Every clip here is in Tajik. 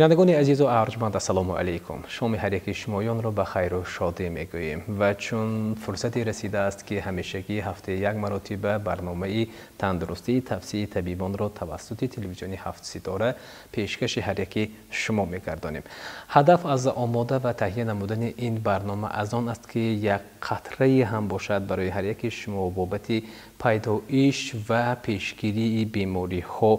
بینندگان عزیز و ارجمند السلام علیکم. شام هر یک شمایان را به خیر و شادی میگوییم و چون فرصتی رسیده است که همیشگی هفته یک مرتبه برنامه تندرستی تفسیر طبیبان را توسط تلویزیونی هفت ستاره پیشکش هر یک شما میگردانیم. هدف از آماده و تهیه نمودن این برنامه از آن است که یک قطره هم باشد برای هر یک شما بابت پیدایش و پیشگیری بیماری ها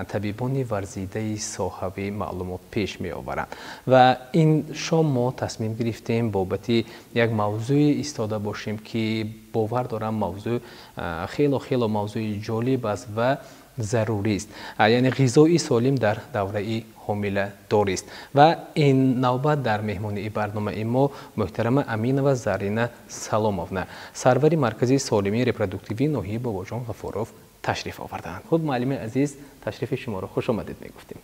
طبیبان ورزیده صاحب معلومات پیش می آورند و این شام ما تصمیم گرفتیم بابت یک موضوع ایستاده باشیم که باور دارم موضوع خیلی موضوع جالب است و ضروری است، یعنی غذای سالم در دوره حامله داری است و این نوبت در مهمانی برنامه ما محترم امین و زرینه سلامونا سرور مرکز سالمی رپرودوکتیوی ناحیه باباجان غفاروف تشریف آوردند. خب معلم عزیز تشریف شما را خوش آمدید میگفتیم.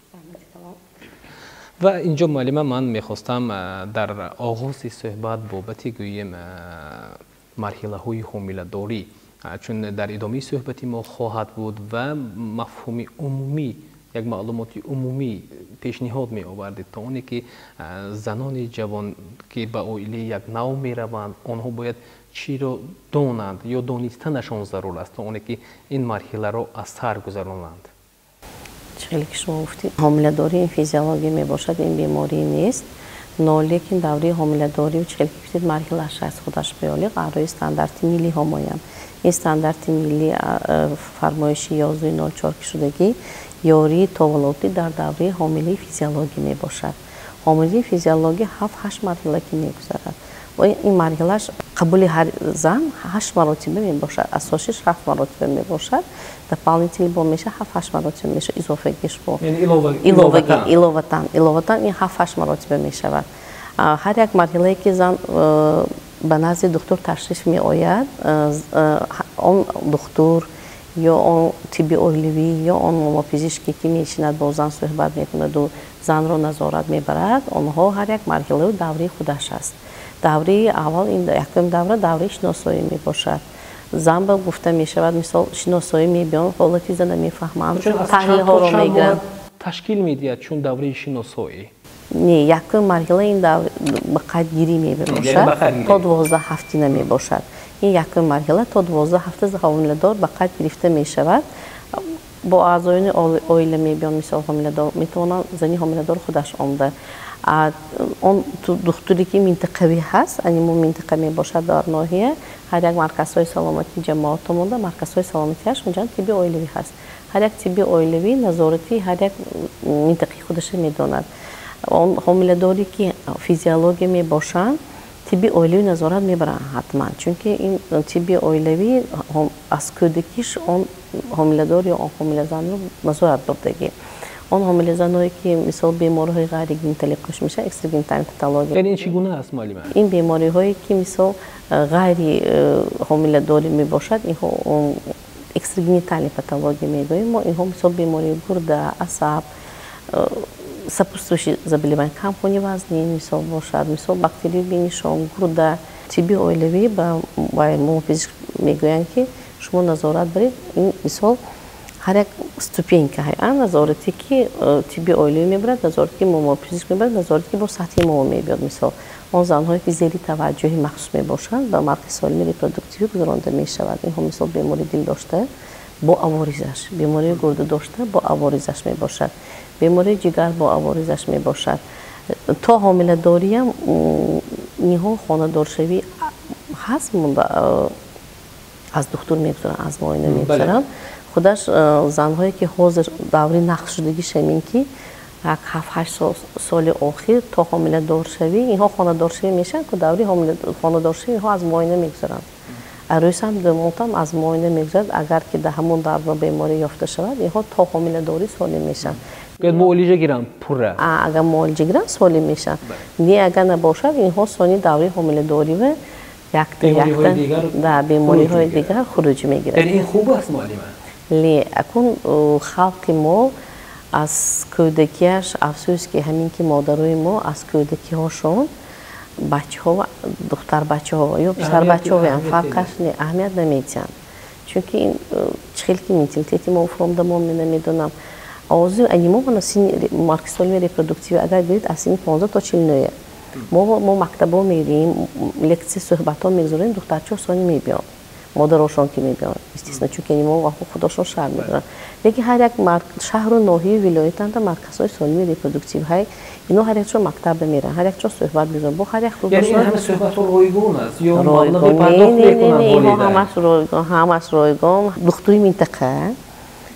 و اینجا معلم من میخواستم در آغاز صحبت بابت گوییم مرحله های حامله داری، چون در ادامه صحبت ما خواهد بود و مفهوم عمومی یک معلومات عمومی پیشنهاد می آوردید تا اونی که زنان جوان که به اویله یک نو می روند آنها باید چی را دانند یا دانستنشان ضرور است تا اونی که این مرحله را از سر گذرانند. چیزی که شما گفتید حامله داری این فیزیولوژی می باشد، این بیماری نیست، لیکن دوره حامله داری و چیزی که گفتید مرحله از خودش بیالی قرار استاندارد ملی همایم. این استاندارد ملی فرمایشی 1104 که شدگی یاری تولدی در دوره حامله فیزیولوژی می باشد. حامله فیزیولوژی 7-8 مرحله که می گذرد و این مرحلهش قبول هر زن 8 مرتبه می باشد، اساسش 7 مرتبه می باشد، در پالینتیل با میشه 7-8 مرتبه میشه، اضافه گیش با ایلووتن این 7-8 مرتبه می شود. هر یک مرحله که زن به نزد دکتر تشریف می آید، اون دکتر یا اون طبی اولیوی یا اون ماماپزشکی که میشیند با زن صحبت میکند و زن را نظارت میبرد، آنها هر یک مرحله و دوره خودش است. دوره اول این یکم دوره شناسایی می باشد. زن به گفته می شود مثال شناسایی می بیان حالتی زن میفهمند تحلیل ها رو میگیرند. تشکیل میدهد چون دوره شناسایی نه یکم مرحله این دوره به قدگیری می باشد تا 12 هفته نمی باشد. این یکم مرحله تا 12 هفته حامله دار به قد گرفته می شود. با اعضایان عائله می بیان مثال حامله دار میتونن زنی حامله دار خودش آمده اون دکتری که منطقوی هست، انیمون منطقه می باشد در ناحیه هر یک مرکزهای سلامتی جماعت مونده مرکزهای سلامتیش اونجا طبی اولیوی هست. هر یک طبی اولیوی نظارتی هر یک منطقه خودش میداند. اون حامله داری که فیزیولوژی می باشند طبی اولیوی نظارت میبرند حتما، چون که این طبی اولیوی از کودکیش اون حامله دار یا اون حامله زن رو نظارت بردگی. اون حامله زنایی که مثال بیماری‌های غیر گینتالیقش میشه اکستراگینتال پاتولوژی. یعنی این چگونه است معلم؟ این بیماری‌هایی که مثال غیر حامله داری می باشد این اکستراگینتال پاتولوژی میگوییم ما. اینها مثال بیماری گرده، عصب، сопутствующие заболевания кампони вазни مثال باشد، مثال باکتری بینشان گرده. طبی اولیوی با ماماپزشک میگویند که شما نظارت برید. این مثال هر یک استوپین که هست نظارتی که طبی اولیوی میبرد، نظارتی که ماماپزشک میبرد، نظارتی که با سطحی ماما میبرد. مثال اون زنهایی که زیر توجهی مخصوص میباشند به مرکز سالمی رپرودوکتیوی گذرانده میشود. این هم مثال بیماری دل داشته با آواریزش، بیماری گرده داشته با آواریزش می باشد، بیماری جگر با آواریزش می باشد. تا حامله داری هم اینها خانه‌دارشوی هست مونده از دکتر میگذارن، از معاینه میگذارن. خودش زنهایی که حاضر دوره نقش شدگی شمین که 7-8 سال آخر تا حامله دارشوی اینها خانه‌دارشوی میشن که دوره خانه‌دارشوی ها از معاینه میگذارن. عروس هم دموتم از معاینه میگذارد اگر که ده همون در بیماری یافته شود اینها تا حامله داری سالم میشن. اگر معالجه گیرن پره اگر معالجه گیرن سالم میشن. نه اگر نباشد اینها سانی دوره حامله داری و در بیماری های دیگر خروج میگیرند. این خوب است معلم؟ لی اکن خلق ما از کودکیش افسوس که همین که مادرای ما از کودکی هاشون بچه ها دختر بچه ها یا پسر بچه ها هم فرقش اهمیت نمیدن، چون که این چخیل که منتلیتی ما فرامده ما نمیدونم آغازی انیمو و سین مارک سالم ریپرودکتیو اگر برید از سین 15 تا 49 ما مکتبا میریم لکسی صحبت ها میگذاریم دخترچه سانی میبیان مادرشون که میبیان استثنا چون که انیمو خودشون شهر میدارن لیکن هر یک شهر و ناحیه ولایت اند مرکزهای سالم ریپرودکتیو های اینو هر یک مکتب میرن هر یک چه صحبت میذارن با هر یک رو یعنی همه صحبت رایگان است یا رایگان نه همش رایگان دکتری منطقه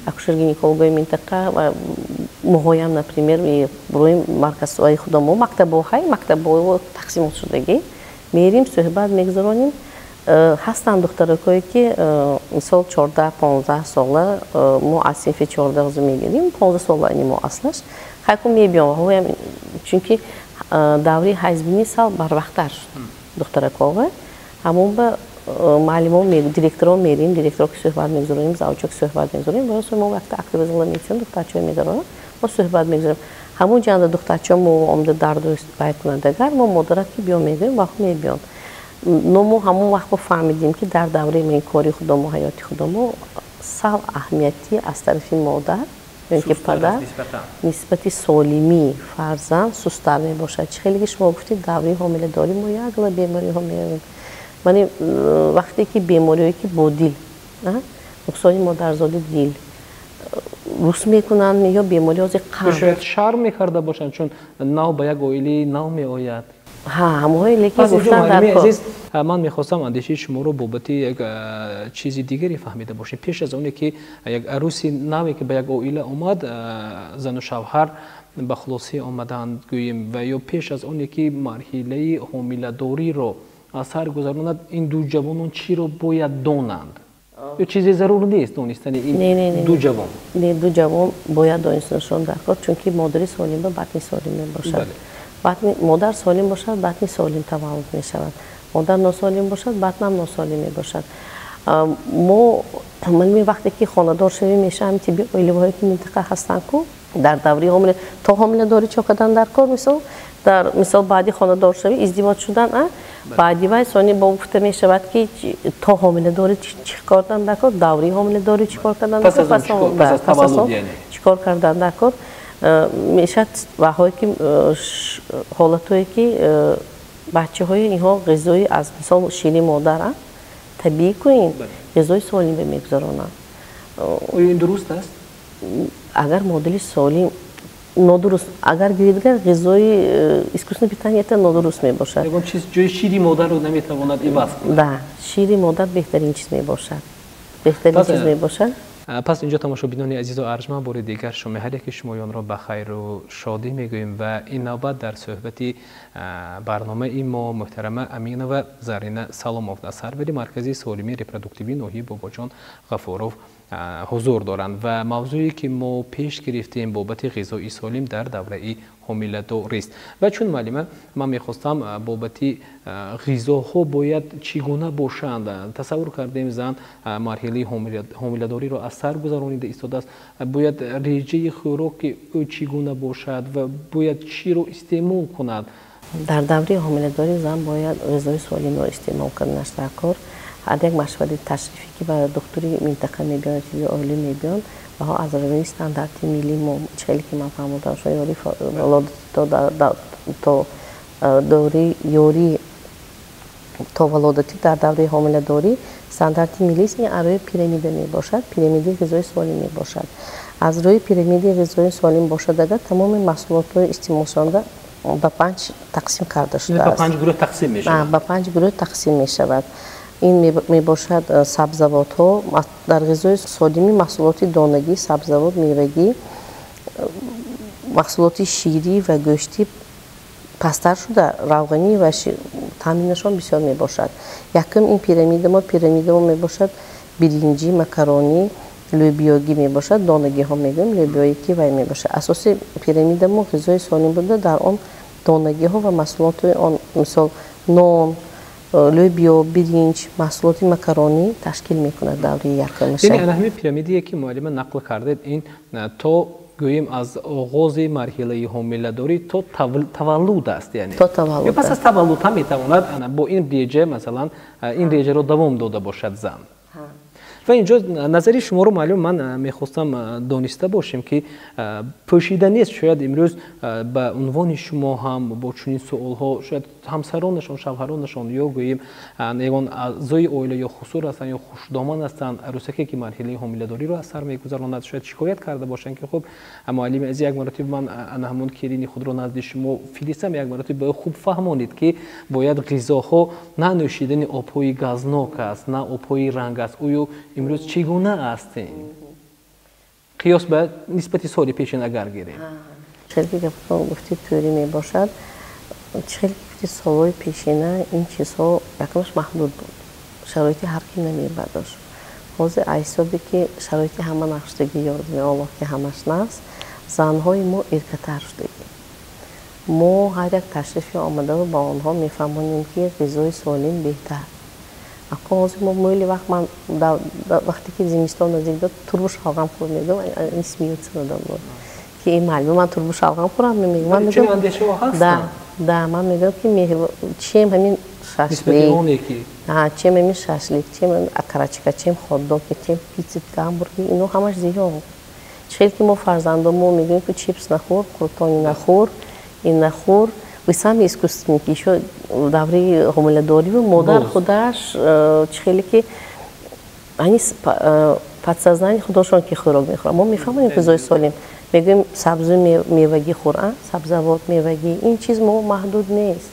اکثر گینیکولوژی منطقه و مهایم نپریمیر برویم مرکزهای خودمون مکتب‌های تقسیم شدگی میریم صحبت میگذاریم هستند دخترایی که مثال 14 15 ساله ما از صنف 14 میگیریم 15 ساله اینو اصلش حکم میبینم چونکه دوره حزبینی سال بر وقتش دخترکوه همون به معلمان میریم دیرکتوران میریم دیرکتور که صحبت میگذاریم زوجک صحبت میگذاریم واسه ما وقت اکتیویسم میتونیم دخترچه میگذاریم ما صحبت میگذاریم همون جنده دخترچه ما عمده درد و باید کنندگار ما مدرک بیام میگیم وقت میبینم نمو همون وقت فهمیدیم که در دوره من کاری خودمون حیاتی خودمون سال اهمیتی از طرف مادر که پدر نسبت سالمی فرزند سست‌تر میباشد خیلی شما گفتید دوره حامله داری ما یک و بیماری ها میاریم من وقتی که بیماریایی که با دل نقصان مادرزادی دل روس میکنن یا بیماری از قلب شاید شرم میکرده باشن چون نو به یک اویلی نو میآید همه لیکن گفتن در عزیز من میخواستم اندیشه شما رو بابت یک چیزی دیگری فهمیده باشیم پیش از اونی که یک عروسی نوی که به یک اویله اومد زن و شوهر به خلاصی آمدند گوییم و یا پیش از اونی که مرحله حامله داری رو اثر گذراند این دو جوانان چی رو باید دانند یا چیزی ضرور نیست دانستن این دو جوان نه دو جوان باید دانستنشون در کار چون که مادری سالم و بطنی سالم باشد مادر سالم باشد بطنی سالم تولد می شود مادر ناسالم باشد بطن هم ناسالم می باشد من وقتی که خانه‌دار شویم میشه همین طبیعی اویله‌هایی که منطقه هستن کو در دوره حامله تا حامله داری چه کردن در کار مثال بعدی خانه‌دار شوی ازدواج شدن بعدی وای سانی با گفته می شود که تا حامله داری چی کردن در کار دوره حامله داری چی کار کردن پس از تولد یعنی چی کار کردن در کار میشد وقتی که حالتایی که بچه‌های اینها غذای از مثال شیرین مادر طبیعی کنین غذای سالم میگذارونن این درست است اگر مدل سالم نادرست اگر گیرگر غذای اسکوسن پیتانیت نادرست میباشد یکم چیز جای شیرین مادر رو نمیتواند عوض کند نه شیرین مادر بهترین چیز میباشد بهترین چیز میباشد پس اینجا تماشابینان عزیز و ارجمند بار دیگر شما هر یک شمایان را به خیر و شادی میگوییم و این نوبت در صحبت برنامه ای ما محترمه امینه و زرینه سلاموف در سرور مرکزی سالمی ریپرودکتیوی ناحیه باباجان غفاروف حضور دارند و موضوعی که ما پیش گرفتیم بابت غذای سالم در دوره حامله داری است و چون معلومه من میخواستم بابت غذاها باید چگونه باشند تصور کردیم زن مرحله حامله داری را از سر گذرانیده ایستاده است باید رژه خوراک او چگونه باشد و باید چی رو استعمال کند در دوره حامله داری زن باید غذای سالم را استعمال کننش در کار هر یک مشورت تشریفی که برای دکتری منطقه میبیان یا عالی میبیان و ها از روی استانداردی ملی ما چهلی که من فهمیدم شاید تا دوره یوری تا ولادتی در دوره حامله داری استانداردی ملی است این روی پیرمیده میباشد پیرمیده غذای سالم میباشد از روی پیرمیده غذای سالم باشد اگر تمام محصولات استعمال شونده به 5 تقسیم کرده شده است. به 5 گروه تقسیم می شود. به 5 گروه تقسیم می شود. این می باشد سبزوات ها در غذای سالمی محصولات دانگی سبزوات میوگی محصولات شیری و گوشتی پستر شده روغنی و تامینشان بسیار می باشد یکم این پیرامید ما می باشد برنجی مکرونی لوبیاگی می باشد دانگی ها میگم لوبیایی که وای می باشد اساس پیرامید ما غذای سالم بوده در آن دانگی ها و محصولات آن مثال نان لوبیا برنج محصولات مکرونی تشکیل میکنه دوره یکمش یعنی همین پیرامیدی که معلم نقل کرده این تو گوییم از آغاز مرحله حامله داری تا تولد است یعنی تا تولد یا پس از تولد هم میتواند با این رژه مثلا این رژه رو دوام داده باشد زن و اینجا نظری شما رو معلوم من میخواستم دانسته باشیم که پوشیدنی است شاید امروز به عنوان شما هم با چنین سوال ها شاید همسرانشان شوهرانشان یا گوییم یگان اعضای عائله یا خسور هستند یا خوشدامان هستند عروسکی که مرحله حامله‌داری رو از سر میگذراند شاید شکایت کرده باشند که خب معلم از یک مرتبه من انا همون کلینی خود رو نزد شما فیلیسم یک مرتبه خوب فهمانید که باید غذاها نه نوشیدن آب‌های گازناک است نه آب‌های رنگ است او امروز چگونه هستین قیاس به نسبت سال پیشین اگر گیریم خیلی گفتی توری می باشد خیلی گفتی سالهای پیشینه این چیزها یکمش محدود بود شرایطی هر کی نمی برداشت حاضر ایسابی که شرایطی همه نقشتگی یاردمی الله که همش نست زنهای ما ارکتر شدگی ما هر یک تشریفی آمده و با آنها میفهمونیم که غذای سالم بهتر اما ما مولی وقتی که زمستان نزدیک داد تربوش حلقم خور میدم اسمیت ندارم که این معلومه من تربوش حلقم خورم میگم چه اندیشه هست ده من میگم که چیم همین شاشلیک چیم همین شاشلیک چیم اکراچیکا چیم خوددوگ چیم پیتزا گامبورگی اینو همش زیاد خیلی که ما فرزندامو میگیم که چیپس نخور کروتانی نخور این نخور و سام اسکوستیم که شو دوری حامله‌داری و مادر خودش خیلی که یعنی پدسازنی خودشون که خوراک میخورن ما میفهمیم که غذای سالم میگیم سبزی میوگی خورن سبزیجات میوگی این چیز ما محدود نیست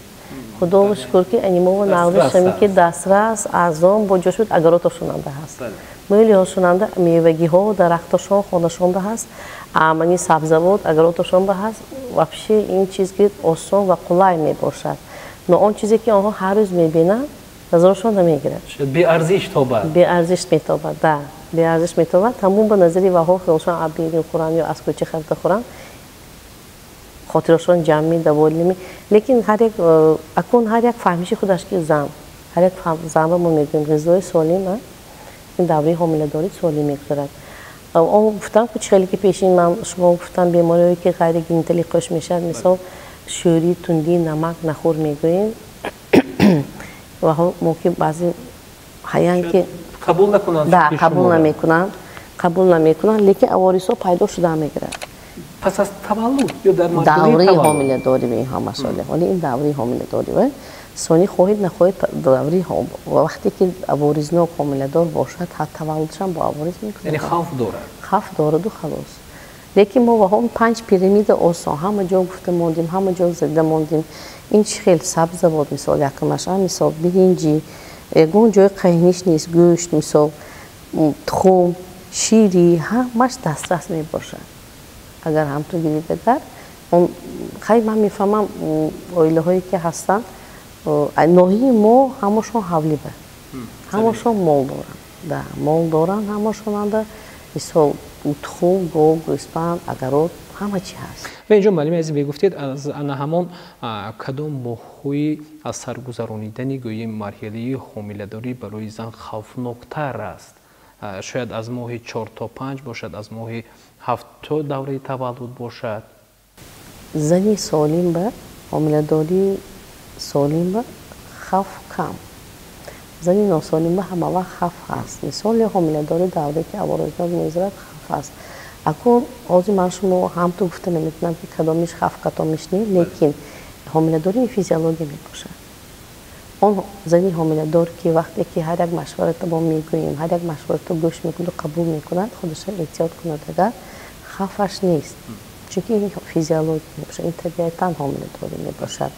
خدا رو شکر که انیمو ناودش همی که دسترس ارزان با جاشود اگراتشوننده هست میلی هاشوننده میوگی ها درختشون خودشونده هست امانی سبزیجات اگراتشونده هست واپسی این چیز که آسان و قلای میباشد نه آن چیزی که آنها هر روز میبینن نظرشون نمیگیره بی ارزش تابد بی ارزش میتابد ده بی ارزش میتابد تمام به نظری و ها خودشون عبیری خورن یا از کوچه خرید خورن خاطرشون جمعی دوالیمی لیکن هر یک فهمیشی خودش که هر یک زن رو ما میگیم غذای سالم این دوره حامله‌داری سالم میگذارد اون گفتم که خیلی که پیشین من شما گفتم بیماریایی که غیر گینتلی قش میشد مثلا شوری تندی نمک نخور میگوییم و هم موقع بعضی حیان که قبول نکنند قبول نمیکنن لیکن عوارض پیدا شده میگیره پس از تولد یا در دوره حامله‌داری به هم مسئله ولی این دوره حامله‌داری و سونی خواهید نخواهید دوره وقتی که عوارض نو حامله‌دار باشد حتی تولدش هم با عوارض میکنه یعنی خوف داره خلاص لیکن ما با هم 5 پیرامید آسان همه جا گفته موندیم همه جا زده موندیم این خیلی سبزیجات مثال یکمش مثال برنجی یگون جای قینیش نیست گوشت مثال تخم شیری همش دسترس میباشد اگر هم تو گیری بدر اون خیلی من میفهمم عائله هایی که هستن نوعی ما همشون حولی به همشون مال دارن همشون انده مثال تخم گوگ اسپند اگرات همه چی هست و اینجا معلم عزیز میگفتید از انا همان کدام ماهی از سرگذرانیدن گوییم مرحله حامله‌داری برای زن خوفناکتر است شاید از ماه 4 تا 5 باشد از ماه 7 تا دوره تولد باشد زنی سالم به حامله‌داری سالم به خوف کم زنی ناسالم به همه وقت خوف هست مثال حامله‌داری دوره که عوارض میذارد خوف هست اکنون آزی من شما هم تو گفته نمیتونم که کدامش خوف کدامش نیست لیکن حامله‌داری فیزیولوژی میباشه اون زنی حامله‌دار که وقتی که هر یک مشورت با میگوییم هر یک مشورت رو گوش میکنه و قبول میکنه خودش احتیاط کنه اگر خوفش نیست چون که این فیزیولوژی میباشه این طبیعتا حامله‌داری میباشد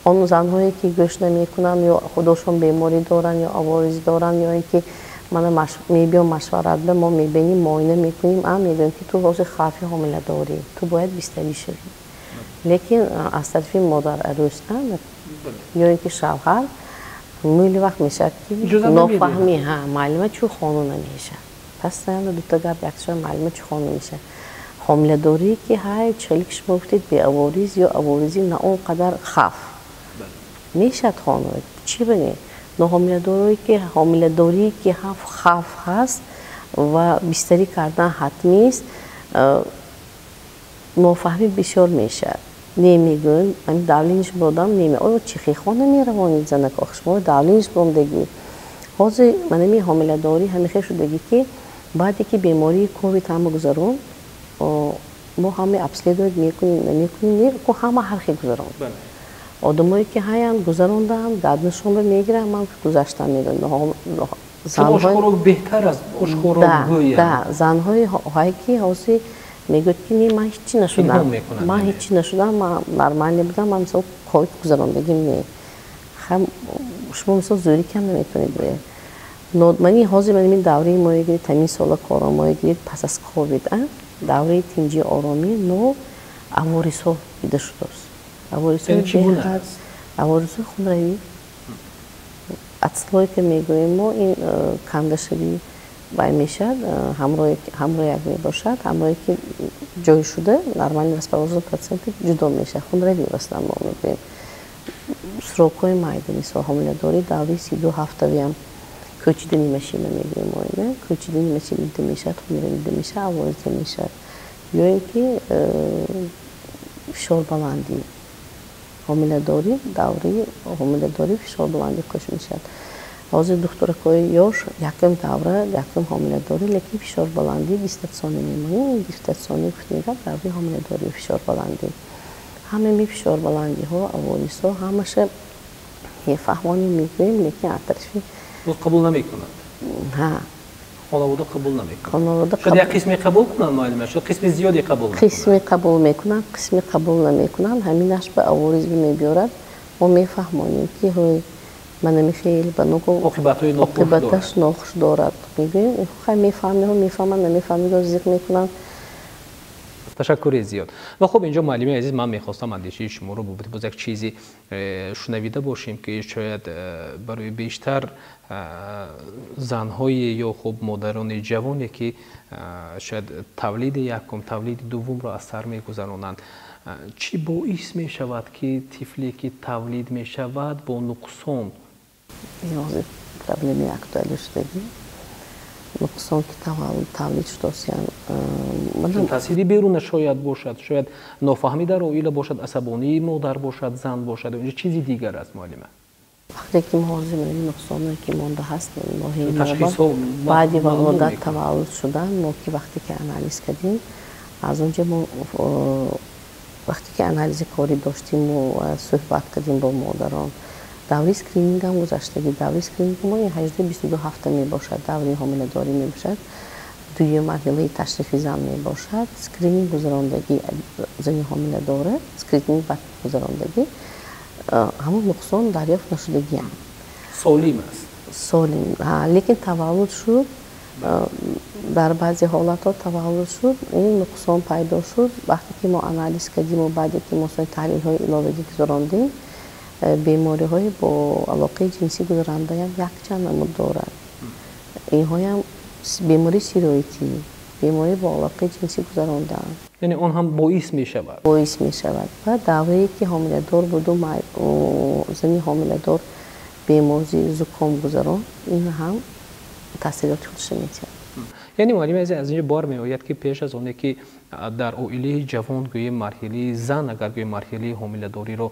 اون زنهایی که گوش نمیکنن یا خودشون بیماری دارن یا عوارض دارن یا اینکه من میبینم مشورت به ما میبینیم معاینه میکنیم میگیم که تو واسه خوف حامله‌داری تو باید بستری شوی لیکن از طرف مادر عروس یا اینکه شوهر میلی وقت میشه که نفهمی معلومه چه خانو نمیشه پس نه دو تا گپ یکشون معلومه چه خانو میشه حامله‌داری که های چلیکش گفتید به عوارض یا عوارضی نه اونقدر خوف میشه خانو چی بگی نه حامله‌داری که خوف هست و بستری کردن حتمی است نفهمی بسیار میشه نمیگن این داولینش بودم نمی آیا چی خیلی نمیروانید زنک آخش ما داولینش بودم دیگه ҳозир манами ҳомиладорӣ ҳамеша шудагӣ ки баъде ки бемории ковид ҳама гузарон мо ҳама обследовать мекунем намекунем ҳама ҳар хел гузаронд одамое ки ҳаянд гузаронданд дарднишонро мегирам ман гузаштан медонам занҳои ҳое ки ҳозир мегӯяд ки не ман ҳичи нашудам ман нормале будам ман мисол ковид гузарондагим не шумо мисол зӯрикам наметавонед бояд мани ҳозир манами давраи моё гирид ҳамин сола корам моё гирид пас аз ковид давраи тинҷи оромӣ но аворисҳо дида шудааст аворисҳои хунравӣ отслойка мегӯем мо ин кандашавӣ бай мешавад ҳамроҳ як мебошад ҳамроҳе ки ҷой шуда нормални распродолжен проценти ҷудо мешавад хунравӣ в основном мегӯем срокҳои майда мисол ҳомиладорӣ давраи 32 ҳафтавиам кӯчидани машина мегӯем оина кӯчидани машина дида мешавад хунравӣ дида мешавад авоз дида мешавад ё ин ки фишорбаландӣ ҳомиладорӣ давраи ҳомиладорӣ фишорбаландӣ кош мешавад ҳозир духтуракҳои ёш якум давра якум ҳомиладорӣ лекин фишорбаландӣ гестационӣ мемонем гестационӣ гуфт мегӯяд давраи ҳомиладорӣ фишорбаландӣ ҳамаи фишорбаландиҳо авозисҳо ҳамаша мефаҳмонем мегӯем лекин аз тарафи қабул намекунанд хонавода қабул намекунанд шояд як қисми қабул кунанд муаллима шояд қисми зиёде қабул накунанд қисми қабул мекунанд қисми қабул наметавонанд ҳаминаш ба авозӣ мебиёрад мо мефаҳмонем ки ҳои манами хеле ба оқибаташ нохуш дорад мегӯем мефаҳманд намефаҳмиро зиқ мекунанд. ташаккури зиёд. ва хуб инҷо муаллими азиз ман мехостам андешаи шуморо боз як чизе шунавида бошем ки шояд барои бештар занҳое ё хуб модарони ҷавоне ки шояд тавлиди якум тавлиди дуввумро аз сар мегузаронанд чӣ боис мешавад ки тифле ки тавлид мешавад бо нуқсон ҳозир проблемаи актуали шудагӣ нуқсон ки тавлид шудааст чун таъсири беруна шояд бошад шояд нофаҳмӣ дар оила бошад асабонии модар бошад зан бошад ё чизи дигар аст муаллима вақте ки мо ҳозир маними нуқсоное ки монда ҳаст баъди валодат таваллуд шудан мо ки вақте ки анализ кардем аз онҷа мо вақте ки анализи корӣ доштиму суҳбат кардем бо модарон давраи скринингам гузаштагӣ давраи скрининг мо 18-22 ҳафта мебошад давраи ҳомиладорӣ мебошад дуюм марҳилаи ташрифи зан мебошад скрининг гузарондагӣ зани ҳомиладора скрининг баъд гузарондагӣ ҳамон нуқсон дарёфт нашудагиам солим аст солим лекин таваллуд шуд дар баъзе ҳолатҳо таваллуд шуд ин нуқсон пайдо шуд вақте ки мо анализ кардиму баъде ки мо таҳлилҳои иловагӣ гузарондем бемориҳои бо алоқаи ҷинсӣ гузарандаям якчанд намуд дорад инҳоям бемории сироитӣ беморӣ бо алоқаи ҷинсӣ гузарондаанд яъне он ҳам боис мешавад ва даврае ки ҳомиладор буду зани ҳомиладор беморӣ зуком гузаронд ин ҳам таъсироти худша метиҳад яъне муаллима аз инҷо бор меояд ки пеш аз оне ки дар оилаи ҷавон гӯем марҳилаи зан агар гӯем марҳилаи ҳомиладориро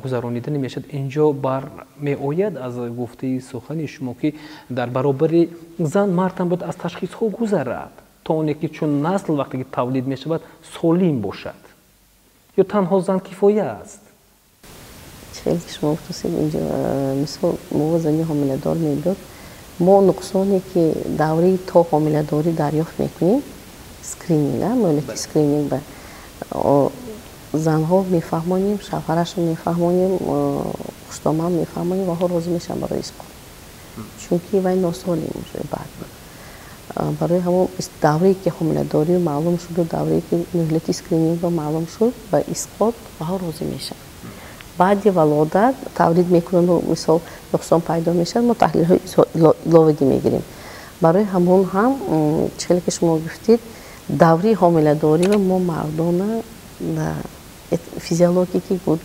гузаронида намешавад инҷо бар меояд аз гуфтаи сухани шумо ки дар баробари зан мардам бояд аз ташхисҳо гузарад то оне ки чун насл вақте ки тавлид мешавад солим бошад ё танҳо зан кифоя аст хеле ки шумо гуфтасед инҷо мисол мо зани ҳомиладор мебиёд мо нуқсоне ки давраи то ҳомиладорӣ дарёфт мекунем скрининг мӯлати скрининг ба занҳо мефаҳмонем шавҳарашро мефаҳмонем хуштомад мефаҳмонем ва ҳо розӣ мешаванд барои исқот чунки вай носолим баъд барои ҳамон даврае ки ҳомиладориро маълум шуду даврае ки мӯҳлати скринингро маълум шуд ба исқот ва ҳо розӣ мешаванд баъди валодат тавлид мекунанд мисол нуқсон пайдо мешавад мо таҳлилҳои иловагӣ мегирем барои ҳамон ҳам чиҳеле ки шумо гуфтед давраи ҳомиладориро мо мардона физиологикӣ буд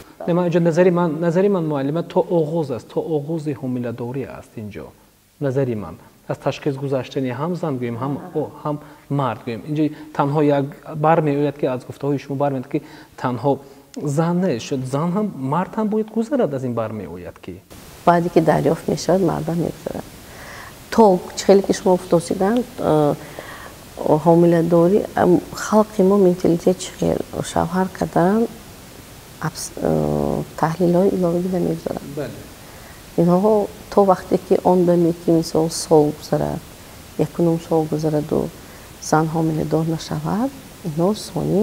назари ман муаллима то оғоз аст то оғози ҳомиладорӣ аст инҷо назари ман аз ташхис гузаштани ҳам зан гӯем ҳам мард гӯем инҷо танҳо як бармеояд ки аз гуфтаҳои шумо бармеояд ки танҳо зан не шуд зан ҳам мард ҳам бояд гузарад аз ин бармеояд ки баъде ки дарёфт мешавад мардам мегузарад то чхеле ки шумо пурсиданд ҳомиладорӣ халқи мо менталитет чхел шавҳар кардан таҳлилҳои иловагӣ намегузаранд. инҳо то вақте ки он даме ки мисол сол гузарад 1 сол гузараду зан ҳомиладор нашавад инҳо сони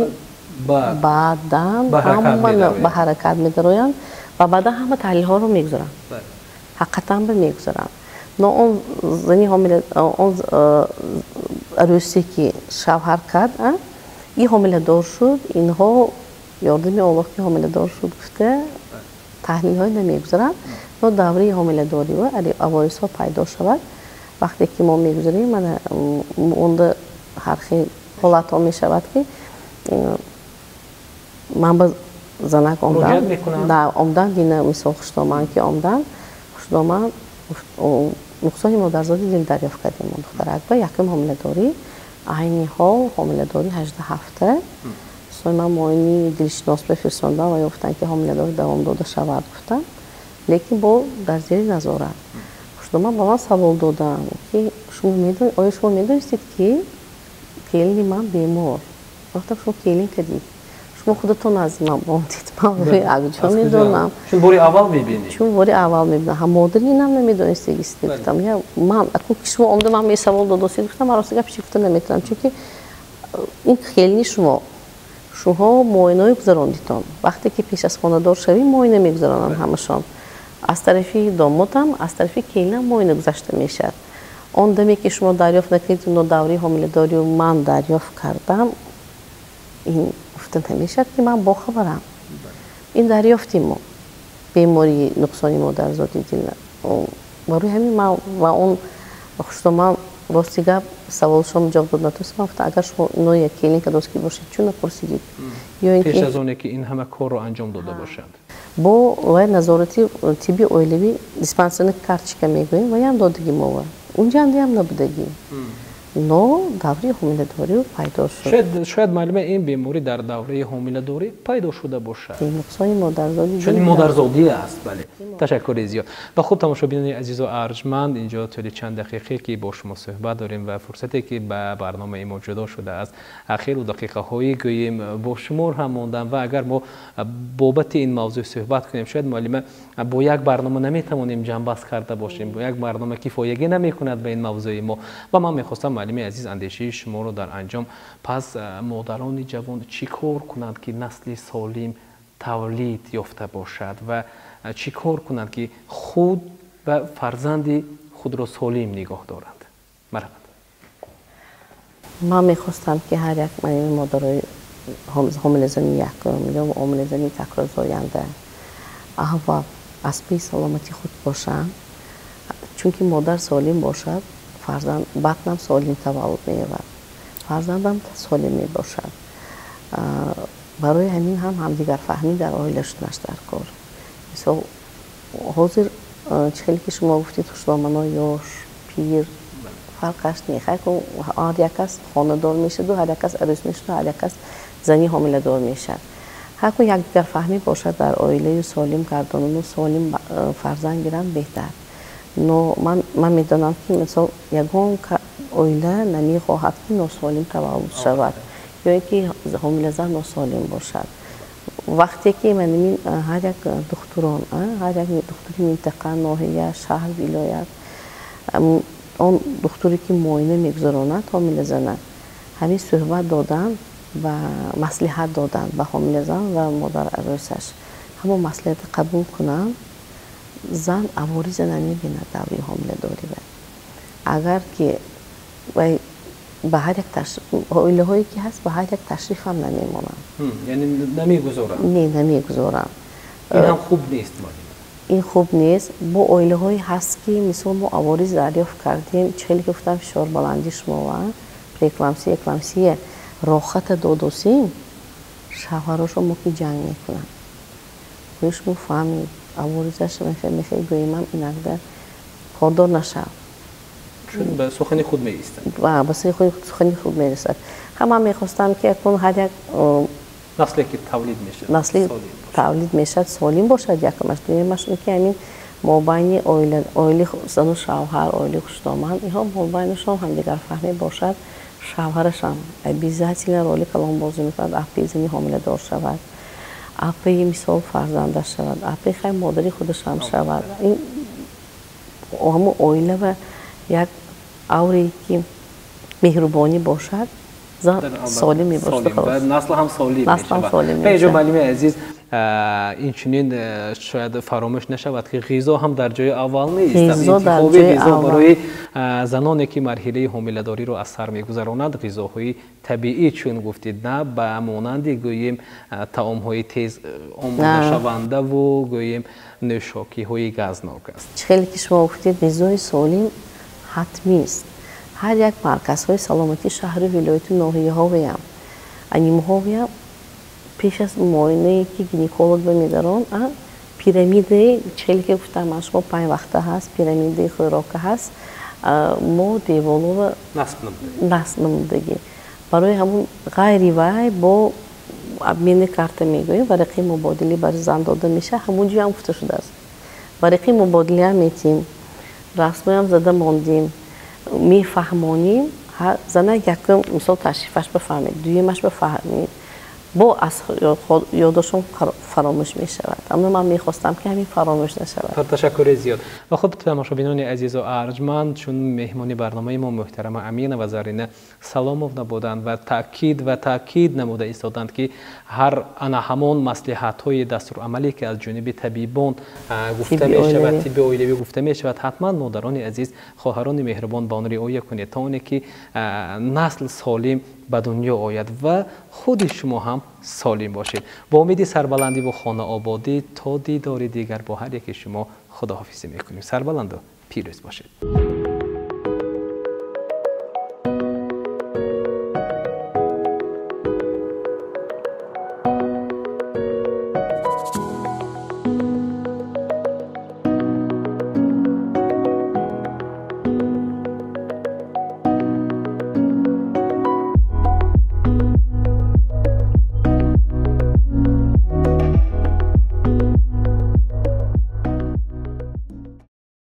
баъдан ба ҳаракат медароянд ва баъдан ҳама таҳлилҳоро мегузаранд, ҳақиқатан ба мегузаранд. но он зани он арӯсе ки шавҳар кард ин ҳомиладор шуд, инҳо ёрдами Аллоҳ ки ҳомиладор шуд гуфта таҳлилҳое намегузаранд. но давраи ҳомиладорӣ ва авоисҳо пайдо шавад вақте ки мо мегузарем мана онда ҳар хел ҳолатҳо мешавад ки ман ба занак омдан дина мисол хушдоманд ки омдан хушдоманд нуқсони модарзодӣ дил дарёфт кардем мо духтара акбар якум ҳомиладорӣ айни ҳол ҳомиладорӣ 18 ҳафта сои ман муоини дилшинос бифирсондам ва ёфтанд ки ҳомиладорӣ давом дода шавад гуфтам, лекин бо дар зери назорат. хушдоманд ба ман савол доданд ки оё шумо медонистед ки келини ман бемор? гуфтам шумо келин кадид? шумо худатон аз ман бондид? ман акҷо медонам. чун бори аввал мебинед? чун бори аввал мебинам. ҳам модари инам намедонистегисти. гуфтам ман акун ки шумо омда ман месавол додосед гуфтам ман рости гапи чӣ гуфта наметавонам, чунки ин келини шумо муоинаҳое гузарондитон. вақте ки пеш аз хонадор шавӣ муоина мегузаронанд ҳамашон. аз тарафи домодам аз тарафи келинам муоина гузашта мешавад. он даме ки шумо дарёфт накардед но давраи ҳомиладорию ман дарёфт кардам, ин гуфта намешавад ки ман бохабарам. ин дарёфти мо бемории нуқсони модарзоди дил барои ҳамин ман ва он хушдоманд рости гап саволшом ҷавоб дод натонистам. гуфтам агар шумо ино як келин кадоски бошед чун напурсидед? пеш аз оне ки ин ҳама корро анҷом дода бошанд бо вай назорати тибби оилавӣ диспансерни карточка мегӯем ваям додагӣ мова унҷандиам набудагӣ, но давраи ҳомиладорӣ пайдо шуд. шояд маълума ин беморӣ дар давраи ҳомиладорӣ пайдо шуда бошад. нуқсони модарзодӣ чун модарзодӣ аст. бале, ташаккури зиёд. ва хуб тамошобинони азизу арҷманд, инҷо тӯли чанд дақиқе ки бо шумо суҳбат дорем ва фурсате ки ба барномаи мо ҷудо шудааст ахиру дақиқаҳои гӯем бо шумор ҳам мондам ва агар мо бобати ин мавзӯъ суҳбат кунем шояд маълума бо як барнома наметавонем ҷамъбаст карда бошем, бо як барнома кифоягӣ намекунад ба ин мавзӯи мо. ва ман мехостам маълуми азиз андешаи шуморо дар анҷом пас модарони ҷавон чӣ кор кунанд ки насли солим тавлид ёфта бошад ва чӣ кор кунанд ки худ ва фарзанди худро солим нигоҳ доранд? марҳамат. ман мехостам ки ҳар як модарои ҳомилазани якум ё ҳомилазани такрорзоянда аввал аз пеи саломати худ бошанд, чунки модар солим бошад фарзанд батнам солим таваллуд меёбад, фарзандам солим мебошад. барои ҳамин ҳам ҳамдигарфаҳмӣ дар оила шуднаш дар кор. мисол ҳозир чӣ ки шумо гуфтед хушдоманҳо ёш пир фарқаш не ҳар як кас хонадор мешаду ҳар як кас арӯс мешаду ҳар як кас зани ҳомиладор мешавад. ҳар кун якдигарфаҳмӣ бошад дар оилаю солим гардонану солим фарзанд гиранд беҳтар. но ман медонам ки мисол ягон оила намехоҳад ки носолим таваллуд шавад ё ки ҳомилазан носолим бошад. вақте ки манимин ҳар як духтурон ҳар як духтури минтақа ноҳия шаҳр вилоят он духтуре ки муоина мегузаронад ҳомилазана ҳамин суҳбат доданд ва маслиҳат доданд ба ҳомилазан ва модар арӯсаш ҳамон маслиҳата қабул кунанд. зан авориза намебинад давраи ҳомиладорӣ. агар ки вай ба ҳар як оилаҳое ки ҳаст ба ҳар як ташриф ҳам намемонанд, яъне намегузоранд. не намегузоранд. ин ҳам хуб нест. ин хуб нест. бо оилаҳое ҳаст ки мисол мо авориз дарёфт кардем чхеле гуфтам фишорбаландӣ шумова преэкламсия экламсия рохата додосем шавҳарошо мо ки ҷанг мекунанд. бои шумо фаҳмед аворизаш мехоҳӣ гӯемам инакда ходор нашав. ба сухани худ меистад. ба сухани худ мерасад. ҳама мехостам ки акун ҳар як насле ки тавлид мешавад. насли тавлид мешавад солим бошад. якумаш дуюмаш ин ки ҳамин مابین اویلی زن و شوهر اویلی خشتامن اینها مابینشون هم دیگر فهمی باشد شوهرش هم بیزتی رولی کلام بازی میکند اپی زنی حامله دار شود اپی مثال فرزنده شود اپی خیلی مادری خودش هم شود این همون اویله و یک اوری که مهربانی باشد زن سالم می باشد و نسل هم سالم می میشه. معلم عزیز این چنین شاید فراموش نشود که غذا هم در جای اول نیست. غذا در جای اول برای زنانی که مرحله حامله‌داری رو از سر می‌گذرانند غذاهای طبیعی چون گفتید نه به مانند گوییم طعام‌های تیز آماده شونده و گوییم نوشاکی‌های گازناک است. خیلی که شما گفتید غذای سالم حتمی است. هر یک مرکزهای سلامتی شهر ولایت ناحیه‌ها و انیم‌ها پیش از معاینه که گینکولوگ می‌دارن پیرامید چهلی که گفتم من شما 5 وقته هست پیرامید خوراک هست ما دیوالو نصب نمودگی برای همون غیری وای با ابمین کارت میگویم ورقی مبادله بر زن داده میشه همونجی هم گفته شده است ورقی مبادله هم میتیم رسمی هم زده ماندیم میفهمانیم زنه یکم مثال تشریفش بفهمید دویمش بفهمید با از یادشون فراموش می شود اما من می خواستم که همین فراموش نشود. تشکر زیاد. و خب تماشابینان عزیز و ارجمند چون مهمانی برنامه ما محترم امین و زرینه سلاموف بودند و تاکید نموده ایستادند که هر همان مصلحت های دستورالعملی که از جانب طبیبان گفته می شود طب اولیوی گفته می شود حتما مادران عزیز خواهران مهربان به آن رعایت کنید تا اونی که نسل سالم به دنیا آید و خود شما هم سالم باشید. با امید سربلندی و خانه آبادی تا دیدار دیگر با هر یک شما خداحافظی میکنیم. سربلند و پیروز باشید.